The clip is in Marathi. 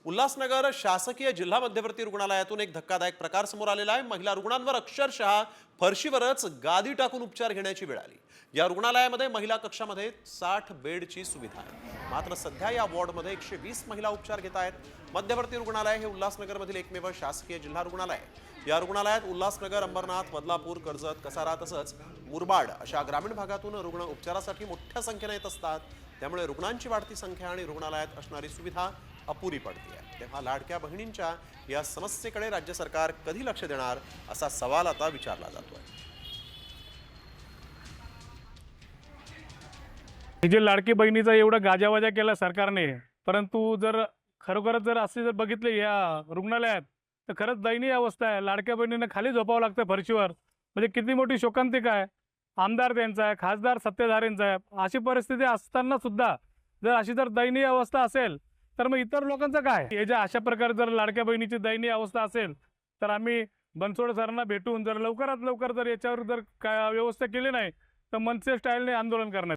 उल्हासनगर शासकीय जिल्हा मध्यवर्ती रुग्णालयातून एक धक्कादायक प्रकार समोर आलेला आहे। महिला रुग्णांवर अक्षरशः फरशीवरच गादी टाकून उपचार घेण्याची वेळ आली। या रुग्णालयामध्ये महिला कक्षामध्ये 60 बेडची सुविधा आहे, मात्र सध्या या वॉर्डमध्ये 120 महिला उपचार घेत आहेत। मध्यवर्ती रुग्णालय हे उल्हासनगरमधील एकमेव शासकीय जिल्हा रुग्णालय आहे। या रुग्णालयात उल्हासनगर, अंबरनाथ, बदलापूर, कर्जत, कसारा तसंच मुरबाड अशा ग्रामीण भागातून रुग्ण उपचारासाठी मोठ्या संख्येने येत असतात। त्यामुळे रुग्णांची वाढती संख्या आणि रुग्णालयात असणारी सुविधा अपुरी पडते आहे। तेव्हा लाडक्या बहिणींच्या या समस्येकडे राज्य सरकार कधी लक्ष देणार असा सवाल आता विचारला जातोय। जे लाडकी बहिणीचा एवढा गाजावाजा केला सरकारने, परंतु जर खरोखरच जर असे जर बघितले या रुग्णालयात तर खरंच दयनीय अवस्था आहे। लाडक्या बहिणींना खाली झोपावं लागतं फरशीवर, म्हणजे किती मोठी शोकांतिका आहे। आमदार त्यांचा आहे, खासदार सत्तेधाऱ्यांचा आहे, अशी परिस्थिती असताना सुद्धा जर अशी जर दयनीय अवस्था असेल तर मग इतर लोकांचं काय? हे जे अशा प्रकारे जर लाडक्या बहिणीची दयनीय अवस्था असेल तर आम्ही बनसोड सरांना भेटून जर लवकरात लवकर जर याच्यावर जर काय व्यवस्था केली नाही तर मनसे स्टाईलने आंदोलन करणार।